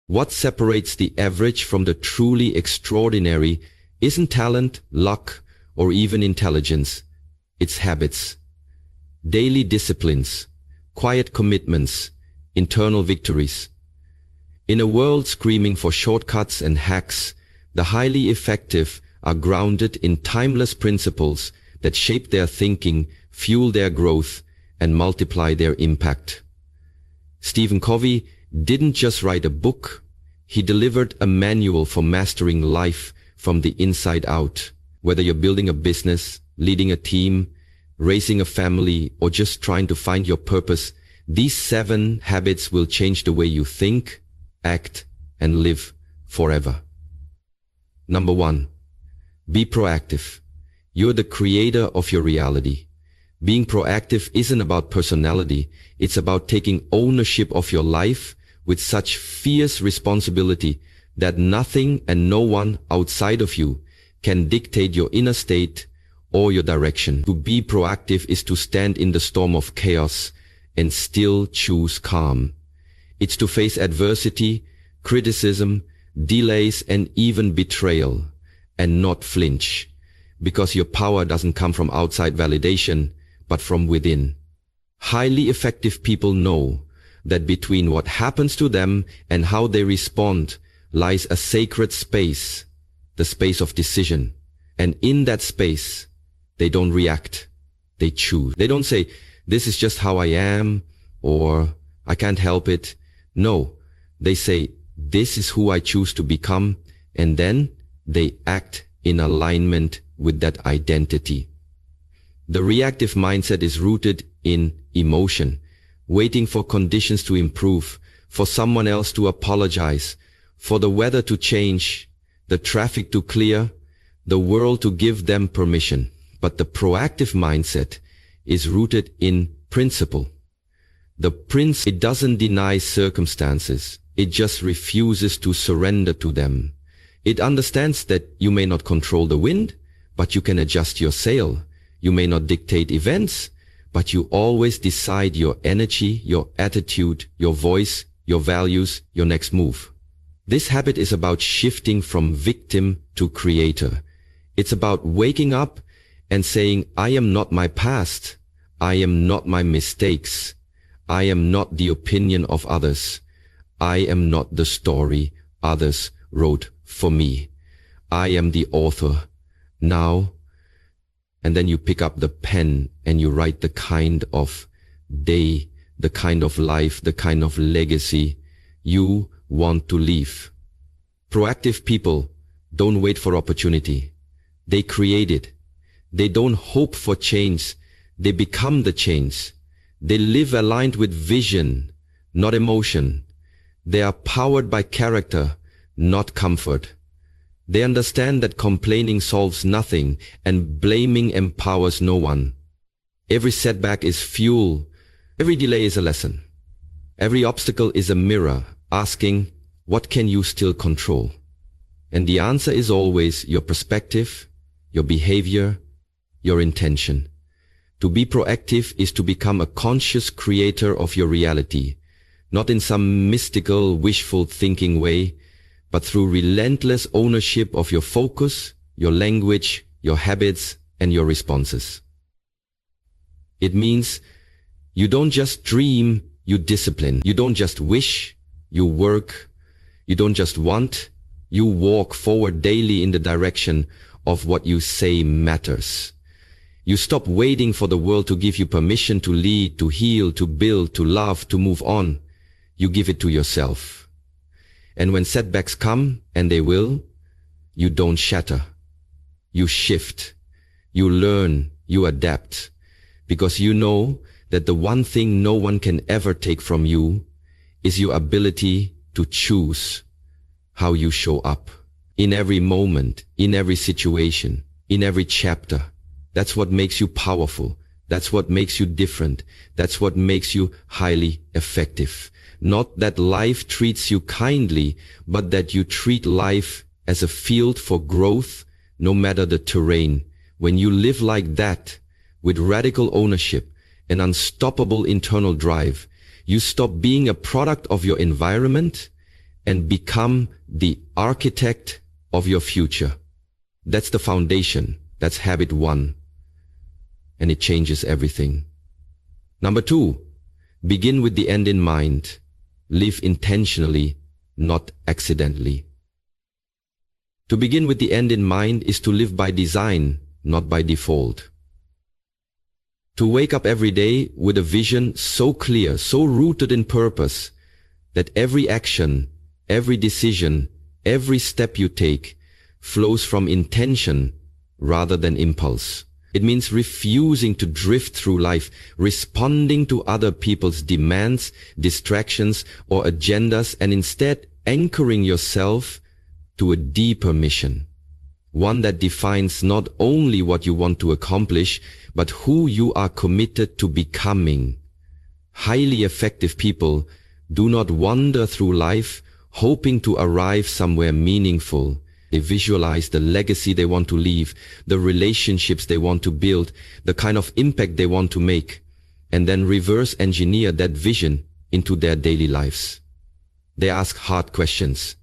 What separates the average from the truly extraordinary isn't talent, luck, or even intelligence. It's habits. Daily disciplines, quiet commitments, internal victories. In a world screaming for shortcuts and hacks, the highly effective are grounded in timeless principles that shape their thinking, fuel their growth, and multiply their impact. Stephen Covey didn't just write a book, he delivered a manual for mastering life from the inside out. Whether you're building a business, leading a team, raising a family, or just trying to find your purpose, these 7 habits will change the way you think, act, and live forever. Number 1. Be proactive. You're the creator of your reality. Being proactive isn't about personality, it's about taking ownership of your life with such fierce responsibility that nothing and no one outside of you can dictate your inner state or your direction. To be proactive is to stand in the storm of chaos and still choose calm. It's to face adversity, criticism, delays, and even betrayal, and not flinch, because your power doesn't come from outside validation, but from within. Highly effective people know that between what happens to them and how they respond lies a sacred space, the space of decision. And in that space, they don't react, they choose. They don't say, this is just how I am, or I can't help it. No, they say, this is who I choose to become, and then they act in alignment with that identity. The reactive mindset is rooted in emotion, waiting for conditions to improve, for someone else to apologize, for the weather to change, the traffic to clear, the world to give them permission. But the proactive mindset is rooted in principle. It doesn't deny circumstances. It just refuses to surrender to them. It understands that you may not control the wind, but you can adjust your sail. You may not dictate events, but you always decide your energy, your attitude, your voice, your values, your next move. This habit is about shifting from victim to creator. It's about waking up and saying, I am not my past. I am not my mistakes. I am not the opinion of others. I am not the story others wrote for me. I am the author now. And then you pick up the pen and you write the kind of day, the kind of life, the kind of legacy you want to leave. Proactive people don't wait for opportunity. They create it. They don't hope for change. They become the change. They live aligned with vision, not emotion. They are powered by character, not comfort. They understand that complaining solves nothing and blaming empowers no one. Every setback is fuel. Every delay is a lesson. Every obstacle is a mirror asking, what can you still control? And the answer is always your perspective, your behavior, your intention. To be proactive is to become a conscious creator of your reality, not in some mystical, wishful thinking way, but through relentless ownership of your focus, your language, your habits, and your responses. It means you don't just dream, you discipline. You don't just wish, you work. You don't just want, you walk forward daily in the direction of what you say matters. You stop waiting for the world to give you permission to lead, to heal, to build, to love, to move on. You give it to yourself. And when setbacks come, and they will, you don't shatter. You shift. You learn. You adapt. Because you know that the one thing no one can ever take from you is your ability to choose how you show up. In every moment, in every situation, in every chapter. That's what makes you powerful. That's what makes you different. That's what makes you highly effective. Not that life treats you kindly, but that you treat life as a field for growth, no matter the terrain. When you live like that, with radical ownership and unstoppable internal drive, you stop being a product of your environment and become the architect of your future. That's the foundation. That's habit 1. And it changes everything. Number 2, begin with the end in mind. Live intentionally, not accidentally. To begin with the end in mind is to live by design, not by default. To wake up every day with a vision so clear, so rooted in purpose, that every action, every decision, every step you take flows from intention rather than impulse. It means refusing to drift through life, responding to other people's demands, distractions, or agendas, and instead anchoring yourself to a deeper mission. One that defines not only what you want to accomplish, but who you are committed to becoming. Highly effective people do not wander through life hoping to arrive somewhere meaningful. They visualize the legacy they want to leave, the relationships they want to build, the kind of impact they want to make, and then reverse engineer that vision into their daily lives. They ask hard questions.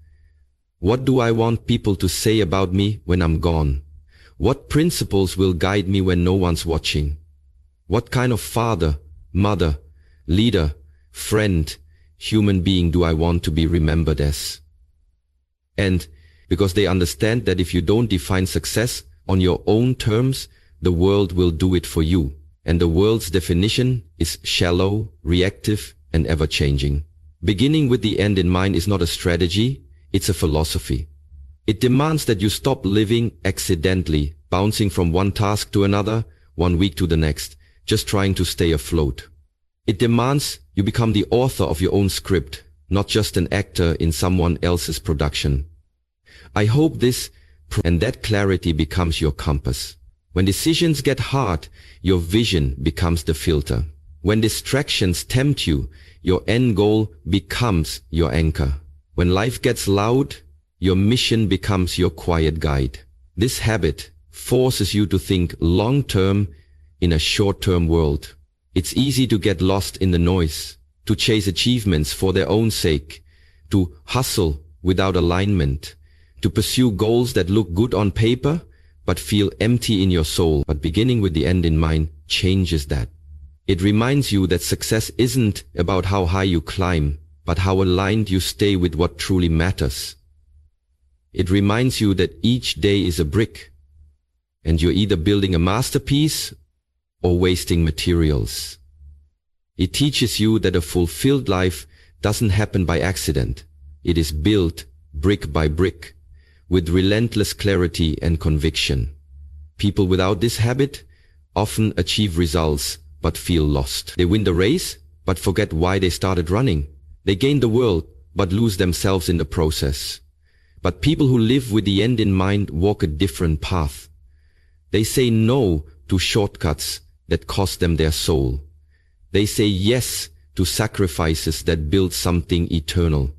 What do I want people to say about me when I'm gone? What principles will guide me when no one's watching? What kind of father, mother, leader, friend, human being do I want to be remembered as? And because they understand that if you don't define success on your own terms, the world will do it for you. And the world's definition is shallow, reactive, and ever-changing. Beginning with the end in mind is not a strategy, it's a philosophy. It demands that you stop living accidentally, bouncing from one task to another, one week to the next, just trying to stay afloat. It demands you become the author of your own script, not just an actor in someone else's production. I hope this and that clarity becomes your compass. When decisions get hard, your vision becomes the filter. When distractions tempt you, your end goal becomes your anchor. When life gets loud, your mission becomes your quiet guide. This habit forces you to think long-term in a short-term world. It's easy to get lost in the noise, to chase achievements for their own sake, to hustle without alignment, to pursue goals that look good on paper but feel empty in your soul. But beginning with the end in mind changes that. It reminds you that success isn't about how high you climb, but how aligned you stay with what truly matters. It reminds you that each day is a brick, and you're either building a masterpiece or wasting materials. It teaches you that a fulfilled life doesn't happen by accident. It is built brick by brick, with relentless clarity and conviction. People without this habit often achieve results but feel lost. They win the race but forget why they started running. They gain the world but lose themselves in the process. But people who live with the end in mind walk a different path. They say no to shortcuts that cost them their soul. They say yes to sacrifices that build something eternal.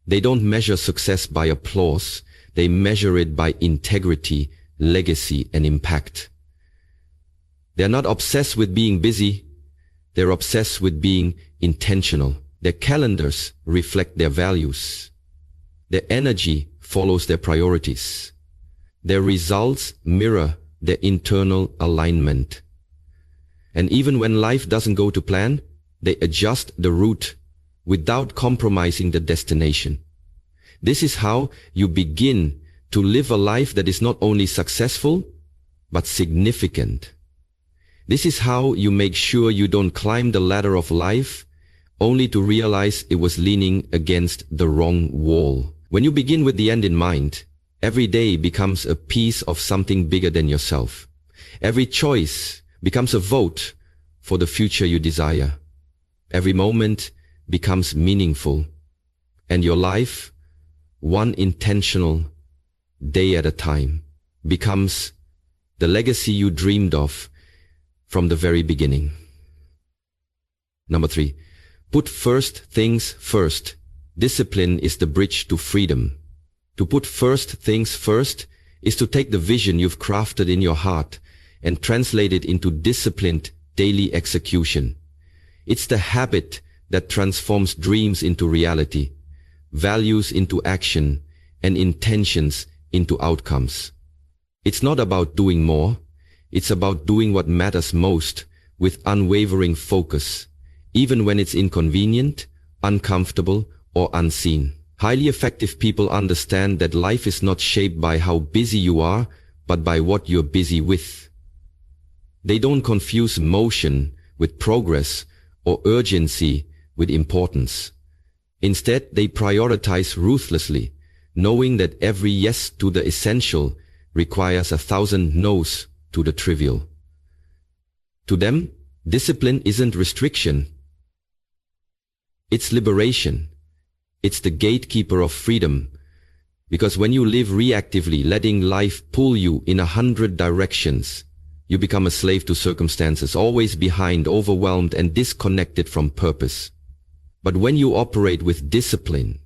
They don't measure success by applause. They measure it by integrity, legacy, and impact. They're not obsessed with being busy. They're obsessed with being intentional. Their calendars reflect their values. Their energy follows their priorities. Their results mirror their internal alignment. And even when life doesn't go to plan, they adjust the route without compromising the destination. This is how you begin to live a life that is not only successful, but significant. This is how you make sure you don't climb the ladder of life only to realize it was leaning against the wrong wall. When you begin with the end in mind, every day becomes a piece of something bigger than yourself. Every choice becomes a vote for the future you desire. Every moment becomes meaningful, and your life, one intentional day at a time, becomes the legacy you dreamed of from the very beginning. Number 3, put first things first. Discipline is the bridge to freedom. To put first things first is to take the vision you've crafted in your heart and translate it into disciplined daily execution. It's the habit that transforms dreams into reality, values into action, and intentions into outcomes. It's not about doing more, it's about doing what matters most with unwavering focus, even when it's inconvenient, uncomfortable, or unseen. Highly effective people understand that life is not shaped by how busy you are, but by what you're busy with. They don't confuse motion with progress or urgency with importance. Instead, they prioritize ruthlessly, knowing that every yes to the essential requires 1,000 no's to the trivial. To them, discipline isn't restriction. It's liberation. It's the gatekeeper of freedom. Because when you live reactively, letting life pull you in 100 directions, you become a slave to circumstances, always behind, overwhelmed, and disconnected from purpose. But when you operate with discipline,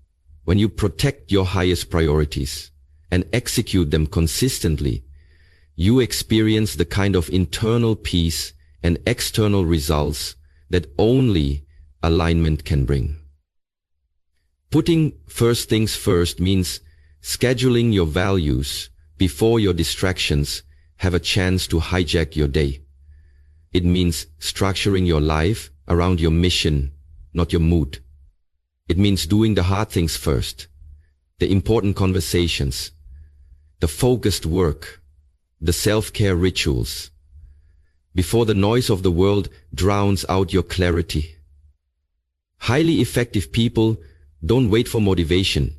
when you protect your highest priorities and execute them consistently, you experience the kind of internal peace and external results that only alignment can bring. Putting first things first means scheduling your values before your distractions have a chance to hijack your day. It means structuring your life around your mission, not your mood. It means doing the hard things first, the important conversations, the focused work, the self-care rituals, before the noise of the world drowns out your clarity. Highly effective people don't wait for motivation.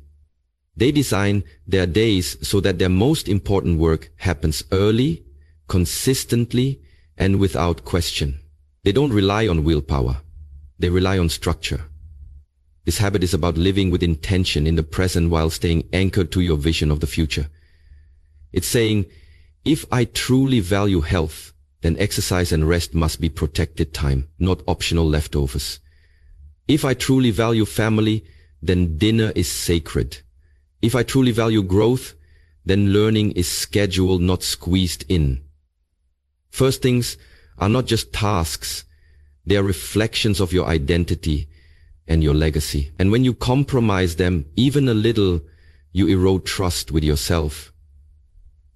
They design their days so that their most important work happens early, consistently, and without question. They don't rely on willpower. They rely on structure. This habit is about living with intention in the present while staying anchored to your vision of the future. It's saying, if I truly value health, then exercise and rest must be protected time, not optional leftovers. If I truly value family, then dinner is sacred. If I truly value growth, then learning is scheduled, not squeezed in. First things are not just tasks, they are reflections of your identity and your legacy. And when you compromise them even a little, you erode trust with yourself.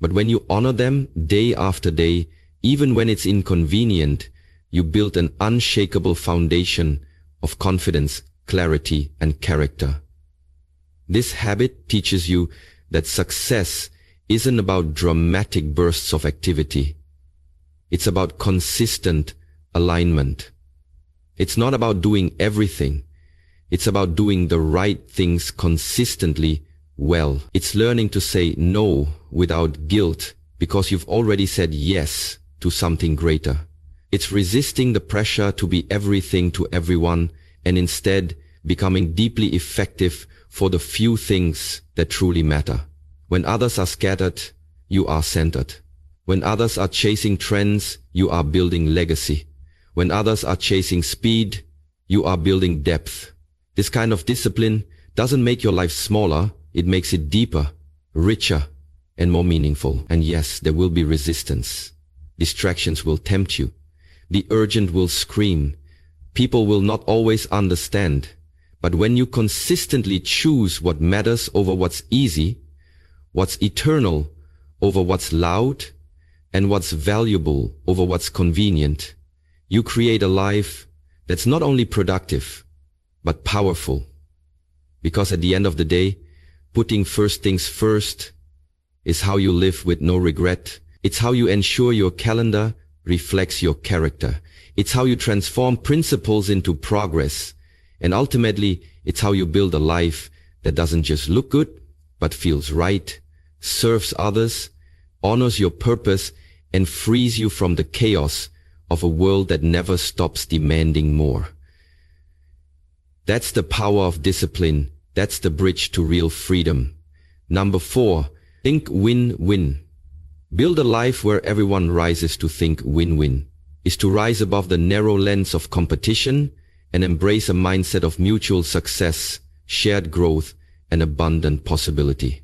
But when you honor them day after day, even when it's inconvenient, you build an unshakable foundation of confidence, clarity, and character. This habit teaches you that success isn't about dramatic bursts of activity. It's about consistent alignment. It's not about doing everything. It's about doing the right things consistently well. It's learning to say no without guilt because you've already said yes to something greater. It's resisting the pressure to be everything to everyone and instead becoming deeply effective for the few things that truly matter. When others are scattered, you are centered. When others are chasing trends, you are building legacy. When others are chasing speed, you are building depth. This kind of discipline doesn't make your life smaller, it makes it deeper, richer, and more meaningful. And yes, there will be resistance. Distractions will tempt you. The urgent will scream. People will not always understand. But when you consistently choose what matters over what's easy, what's eternal over what's loud, and what's valuable over what's convenient, you create a life that's not only productive, but powerful. Because at the end of the day, putting first things first is how you live with no regret. It's how you ensure your calendar reflects your character. It's how you transform principles into progress. And ultimately, it's how you build a life that doesn't just look good, but feels right, serves others, honors your purpose, and frees you from the chaos of a world that never stops demanding more. That's the power of discipline. That's the bridge to real freedom. Number 4, think win-win. Build a life where everyone rises to think win-win, is to rise above the narrow lens of competition and embrace a mindset of mutual success, shared growth, and abundant possibility.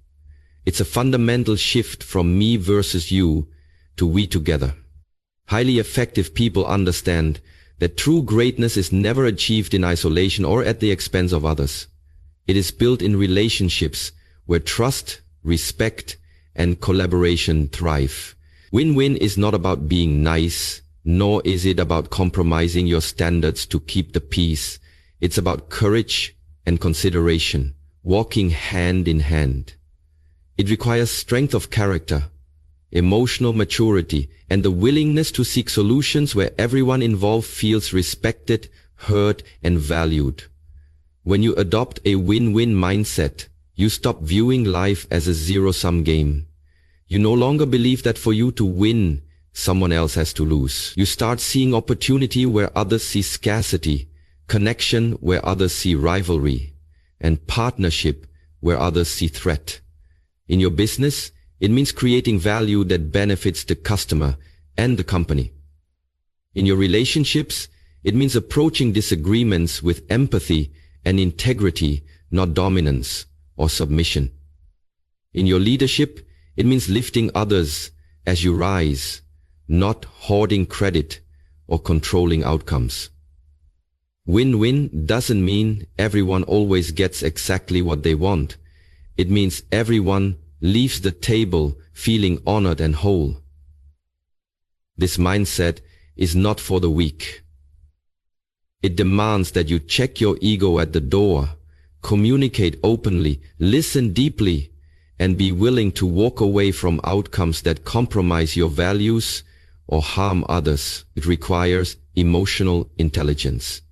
It's a fundamental shift from me versus you to we together. Highly effective people understand that true greatness is never achieved in isolation or at the expense of others. It is built in relationships where trust, respect, and collaboration thrive. Win-win is not about being nice, nor is it about compromising your standards to keep the peace. It's about courage and consideration, walking hand in hand. It requires strength of character, emotional maturity, and the willingness to seek solutions where everyone involved feels respected, heard, and valued. When you adopt a win-win mindset, you stop viewing life as a zero-sum game. You no longer believe that for you to win, someone else has to lose. You start seeing opportunity where others see scarcity, connection where others see rivalry, and partnership where others see threat. In your business, it means creating value that benefits the customer and the company. In your relationships, it means approaching disagreements with empathy and integrity, not dominance or submission. In your leadership, it means lifting others as you rise, not hoarding credit or controlling outcomes. Win-win doesn't mean everyone always gets exactly what they want. It means everyone leaves the table feeling honored and whole. This mindset is not for the weak. It demands that you check your ego at the door, communicate openly, listen deeply, and be willing to walk away from outcomes that compromise your values or harm others. It requires emotional intelligence,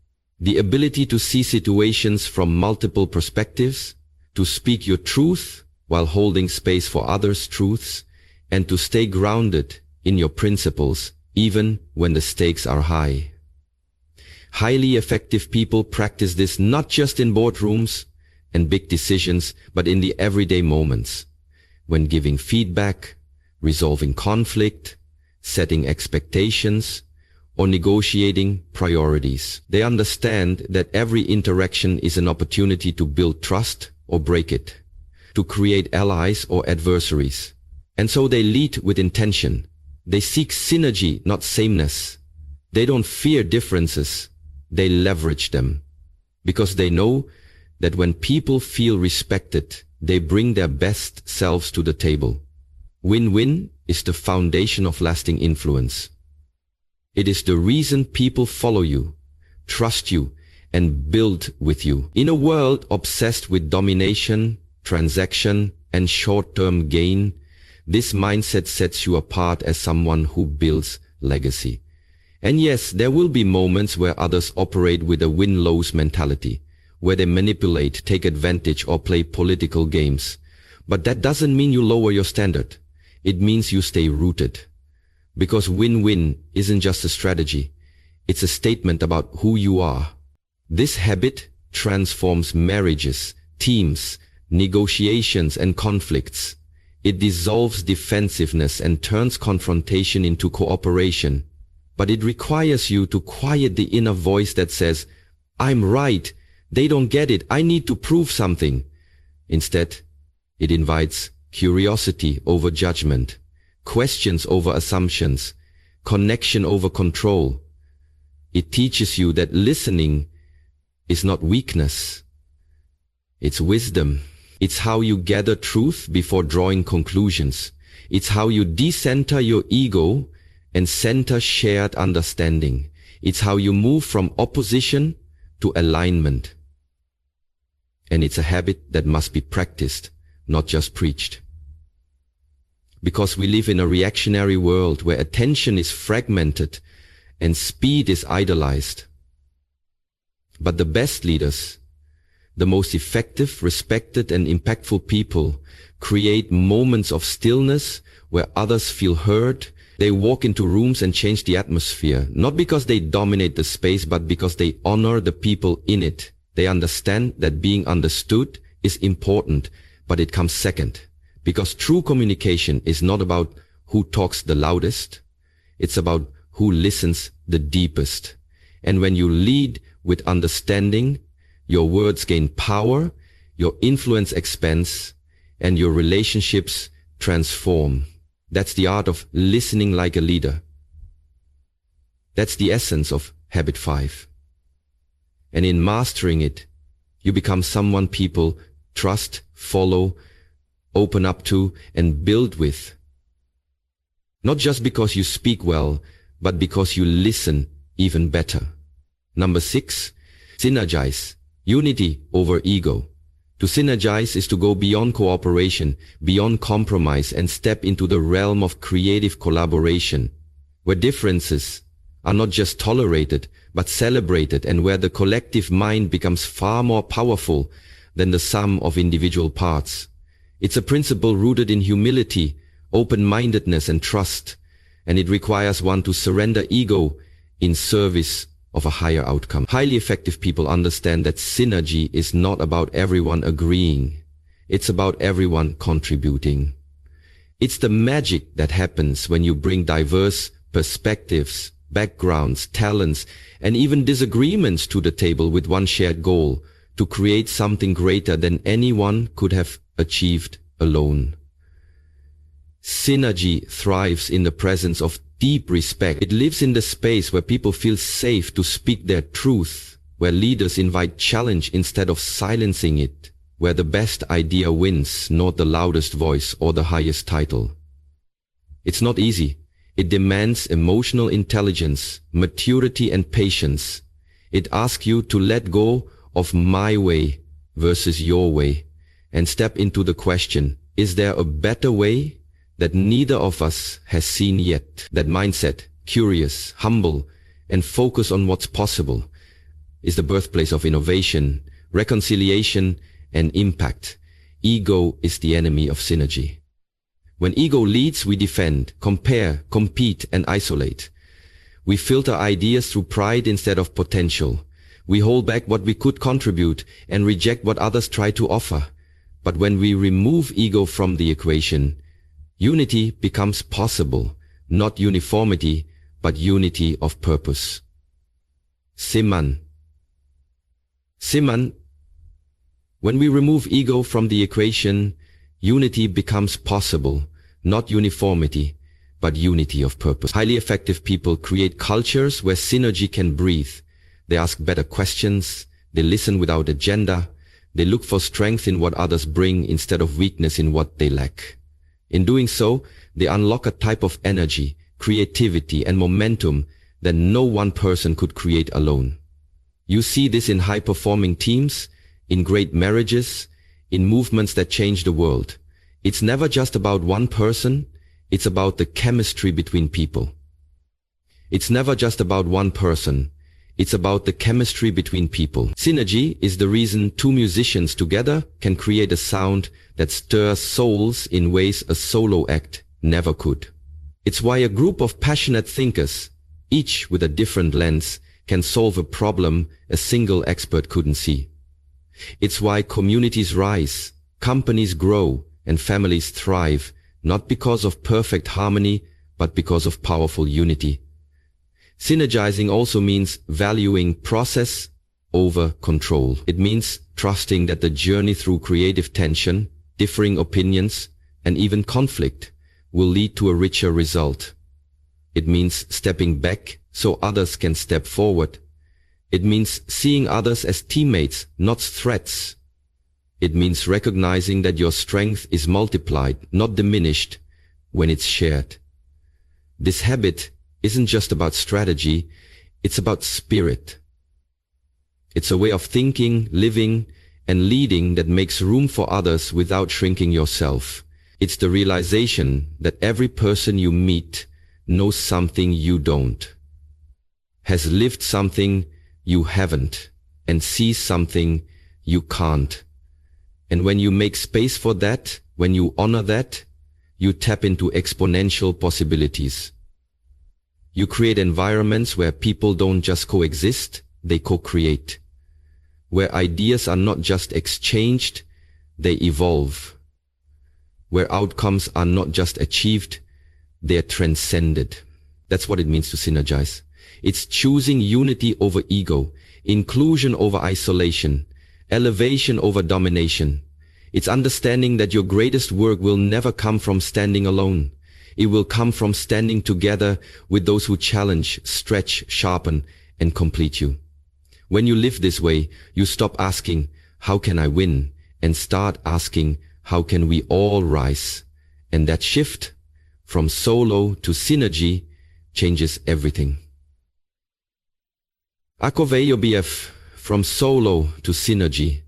the ability to see situations from multiple perspectives, to speak your truth while holding space for others' truths, and to stay grounded in your principles even when the stakes are high. Highly effective people practice this not just in boardrooms and big decisions, but in the everyday moments, when giving feedback, resolving conflict, setting expectations, or negotiating priorities. They understand that every interaction is an opportunity to build trust or break it, to create allies or adversaries. And so they lead with intention. They seek synergy, not sameness. They don't fear differences. They leverage them, because they know that when people feel respected, they bring their best selves to the table. Win-win is the foundation of lasting influence. It is the reason people follow you, trust you, and build with you. In a world obsessed with domination, transaction, and short-term gain, this mindset sets you apart as someone who builds legacy. And yes, there will be moments where others operate with a win-lose mentality, where they manipulate, take advantage, or play political games. But that doesn't mean you lower your standard. It means you stay rooted. Because win-win isn't just a strategy. It's a statement about who you are. This habit transforms marriages, teams, negotiations, and conflicts. It dissolves defensiveness and turns confrontation into cooperation. But it requires you to quiet the inner voice that says, "I'm right, they don't get it, I need to prove something." Instead, it invites curiosity over judgment, questions over assumptions, connection over control. It teaches you that listening is not weakness, it's wisdom. It's how you gather truth before drawing conclusions. It's how you decenter your ego and center shared understanding. It's how you move from opposition to alignment. And it's a habit that must be practiced, not just preached. Because we live in a reactionary world where attention is fragmented and speed is idolized. But the best leaders, the most effective, respected, and impactful people create moments of stillness where others feel heard. They walk into rooms and change the atmosphere, not because they dominate the space, but because they honor the people in it. They understand that being understood is important, but it comes second. Because true communication is not about who talks the loudest. It's about who listens the deepest. And when you lead with understanding, your words gain power, your influence expands, and your relationships transform. That's the art of listening like a leader. That's the essence of Habit 5. And in mastering it, You become someone people trust, follow, open up to, and build with. Not just because you speak well, but because you listen even better. Number 6, synergize. Unity over ego. To synergize is to go beyond cooperation, beyond compromise, and step into the realm of creative collaboration, where differences are not just tolerated, but celebrated, and where the collective mind becomes far more powerful than the sum of individual parts. It's a principle rooted in humility, open-mindedness, and trust, and it requires one to surrender ego in service of a higher outcome. Highly effective people understand that synergy is not about everyone agreeing. It's about everyone contributing. It's the magic that happens when you bring diverse perspectives, backgrounds, talents, and even disagreements to the table with one shared goal, to create something greater than anyone could have achieved alone. Synergy thrives in the presence of deep respect. It lives in the space where people feel safe to speak their truth, where leaders invite challenge instead of silencing it, where the best idea wins, not the loudest voice or the highest title. It's not easy. It demands emotional intelligence, maturity, and patience. It asks you to let go of my way versus your way and step into the question, is there a better way that neither of us has seen yet? That mindset, curious, humble, and focus on what's possible, is the birthplace of innovation, reconciliation, and impact. Ego is the enemy of synergy. When ego leads, we defend, compare, compete, and isolate. We filter ideas through pride instead of potential. We hold back what we could contribute and reject what others try to offer. But when we remove ego from the equation, unity becomes possible, not uniformity, but unity of purpose. Siman. When we remove ego from the equation, unity becomes possible, not uniformity, but unity of purpose. Highly effective people create cultures where synergy can breathe. They ask better questions, they listen without agenda, they look for strength in what others bring instead of weakness in what they lack. In doing so, they unlock a type of energy, creativity, and momentum that no one person could create alone. You see this in high-performing teams, in great marriages, in movements that change the world. It's never just about one person, it's about the chemistry between people. It's never just about one person, it's about the chemistry between people. Synergy is the reason two musicians together can create a sound that stirs souls in ways a solo act never could. It's why a group of passionate thinkers, each with a different lens, can solve a problem a single expert couldn't see. It's why communities rise, companies grow, and families thrive, not because of perfect harmony, but because of powerful unity. Synergizing also means valuing process over control. It means trusting that the journey through creative tension, differing opinions, and even conflict will lead to a richer result. It means stepping back so others can step forward. It means seeing others as teammates, not threats. It means recognizing that your strength is multiplied, not diminished, when it's shared. This habit isn't just about strategy, it's about spirit. It's a way of thinking, living, and leading that makes room for others without shrinking yourself. It's the realization that every person you meet knows something you don't, has lived something you haven't, and sees something you can't. And when you make space for that, when you honor that, you tap into exponential possibilities. You create environments where people don't just coexist, they co-create. Where ideas are not just exchanged, they evolve. Where outcomes are not just achieved, they're transcended. That's what it means to synergize. It's choosing unity over ego, inclusion over isolation, elevation over domination. It's understanding that your greatest work will never come from standing alone. It will come from standing together with those who challenge, stretch, sharpen, and complete you. When you live this way, you stop asking, how can I win? And start asking, how can we all rise? And that shift from solo to synergy changes everything. Activate your BF from solo to synergy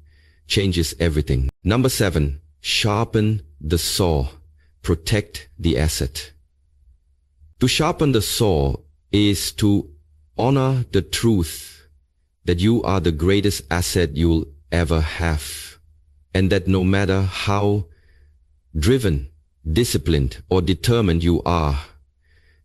changes everything. Number 7, sharpen the saw. Protect the asset. To sharpen the saw is to honor the truth that you are the greatest asset you'll ever have, and that no matter how driven, disciplined, or determined you are,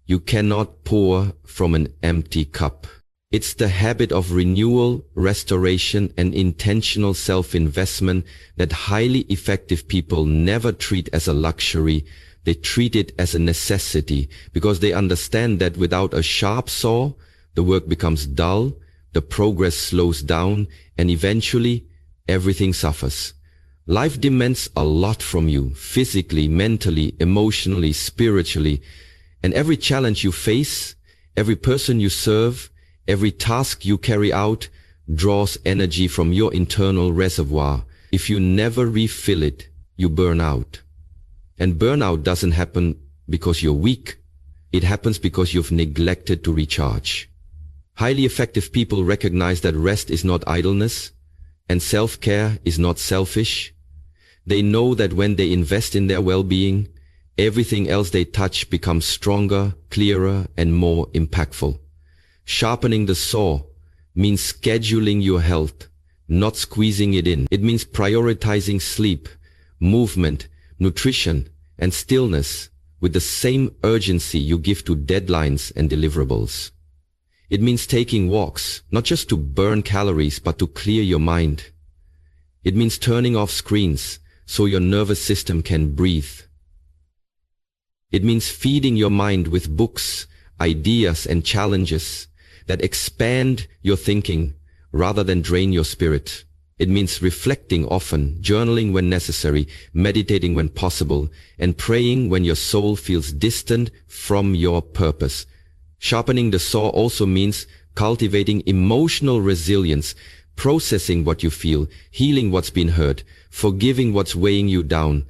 you cannot pour from an empty cup. It's the habit of renewal, restoration, and intentional self-investment that highly effective people never treat as a luxury. They treat it as a necessity because they understand that without a sharp saw, the work becomes dull, the progress slows down, and eventually everything suffers. Life demands a lot from you, physically, mentally, emotionally, spiritually, and every challenge you face, every person you serve, every task you carry out draws energy from your internal reservoir. If you never refill it, you burn out. And burnout doesn't happen because you're weak. It happens because you've neglected to recharge. Highly effective people recognize that rest is not idleness, and self-care is not selfish. They know that when they invest in their well-being, everything else they touch becomes stronger, clearer, and more impactful. Sharpening the saw means scheduling your health, not squeezing it in. It means prioritizing sleep, movement, nutrition, and stillness with the same urgency you give to deadlines and deliverables. It means taking walks, not just to burn calories, but to clear your mind. It means turning off screens so your nervous system can breathe. It means feeding your mind with books, ideas, and challenges that expand your thinking rather than drain your spirit. It means reflecting often, journaling when necessary, meditating when possible, and praying when your soul feels distant from your purpose. Sharpening the saw also means cultivating emotional resilience, processing what you feel, healing what's been hurt, forgiving what's weighing you down,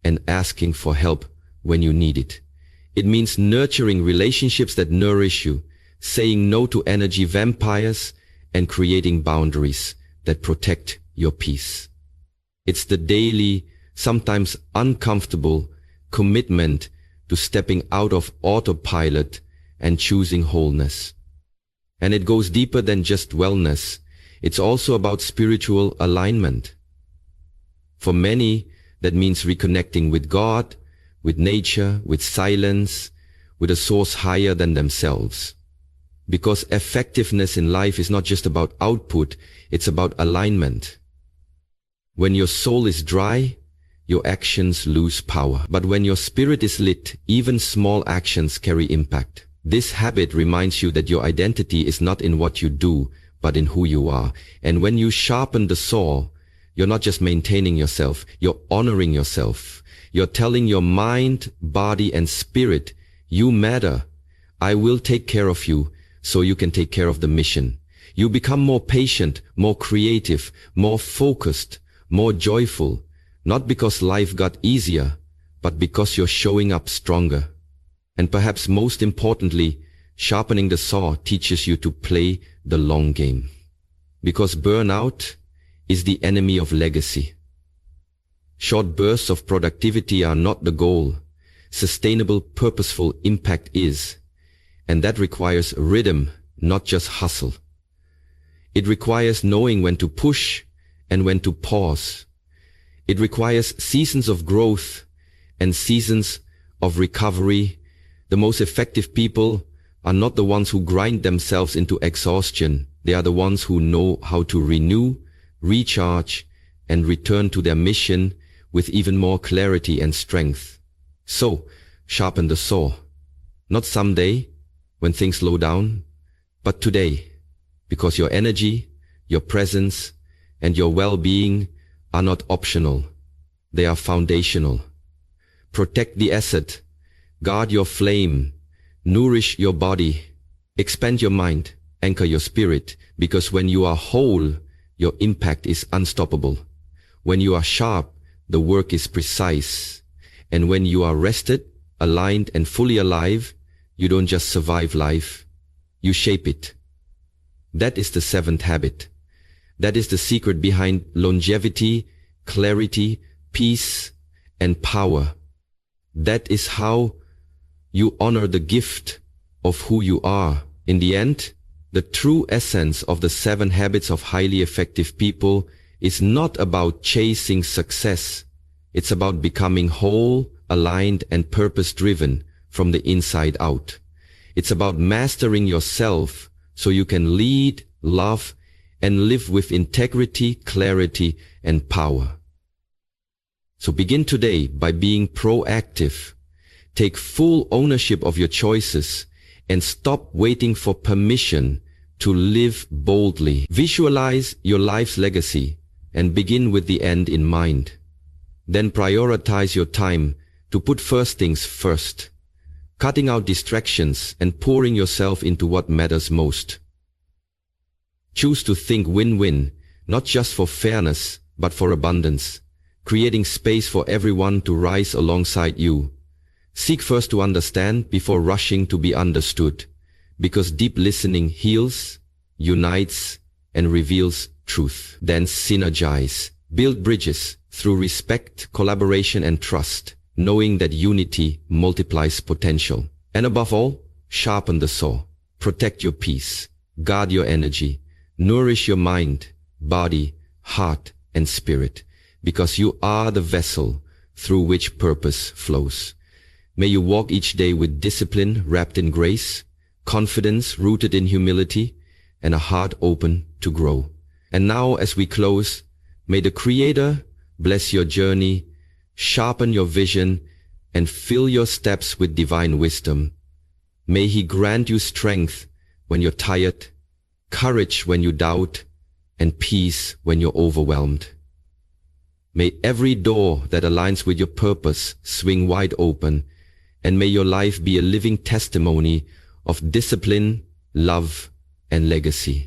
and asking for help when you need it. It means nurturing relationships that nourish you, saying no to energy vampires, and creating boundaries that protect your peace. It's the daily, sometimes uncomfortable commitment to stepping out of autopilot and choosing wholeness. And it goes deeper than just wellness. It's also about spiritual alignment. For many, that means reconnecting with God, with nature, with silence, with a source higher than themselves. Because effectiveness in life is not just about output, it's about alignment. When your soul is dry, your actions lose power. But when your spirit is lit, even small actions carry impact. This habit reminds you that your identity is not in what you do, but in who you are. And when you sharpen the saw, you're not just maintaining yourself, you're honoring yourself. You're telling your mind, body, and spirit, you matter. I will take care of you so you can take care of the mission. You become more patient, more creative, more focused, more joyful, not because life got easier, but because you're showing up stronger. And perhaps most importantly, sharpening the saw teaches you to play the long game. Because burnout is the enemy of legacy. Short bursts of productivity are not the goal. Sustainable, purposeful impact is. And that requires rhythm, not just hustle. It requires knowing when to push and when to pause. It requires seasons of growth and seasons of recovery. The most effective people are not the ones who grind themselves into exhaustion. They are the ones who know how to renew, recharge, and return to their mission with even more clarity and strength. So, sharpen the saw. Not someday, when things slow down, but today, because your energy, your presence, and your well-being are not optional. They are foundational. Protect the asset, guard your flame, nourish your body, expand your mind, anchor your spirit, because when you are whole, your impact is unstoppable. When you are sharp, the work is precise. And when you are rested, aligned, and fully alive, you don't just survive life, you shape it. That is the seventh habit. That is the secret behind longevity, clarity, peace, and power. That is how you honor the gift of who you are. In the end, the true essence of the 7 habits of highly effective people is not about chasing success. It's about becoming whole, aligned, and purpose-driven from the inside out. It's about mastering yourself so you can lead, love, and live with integrity, clarity, and power. So begin today by being proactive. Take full ownership of your choices and stop waiting for permission to live boldly. Visualize your life's legacy and begin with the end in mind. Then prioritize your time to put first things first, cutting out distractions and pouring yourself into what matters most. Choose to think win-win, not just for fairness, but for abundance, creating space for everyone to rise alongside you. Seek first to understand before rushing to be understood, because deep listening heals, unites, and reveals truth. Then synergize. Build bridges through respect, collaboration, and trust, knowing that unity multiplies potential. And above all, sharpen the saw. Protect your peace. Guard your energy. Nourish your mind, body, heart, and spirit, because you are the vessel through which purpose flows. May you walk each day with discipline wrapped in grace, confidence rooted in humility, and a heart open to grow. And now, as we close, may the Creator bless your journey, sharpen your vision, and fill your steps with divine wisdom. May He grant you strength when you're tired, courage when you doubt, and peace when you're overwhelmed. May every door that aligns with your purpose swing wide open, and may your life be a living testimony of discipline, love, and legacy.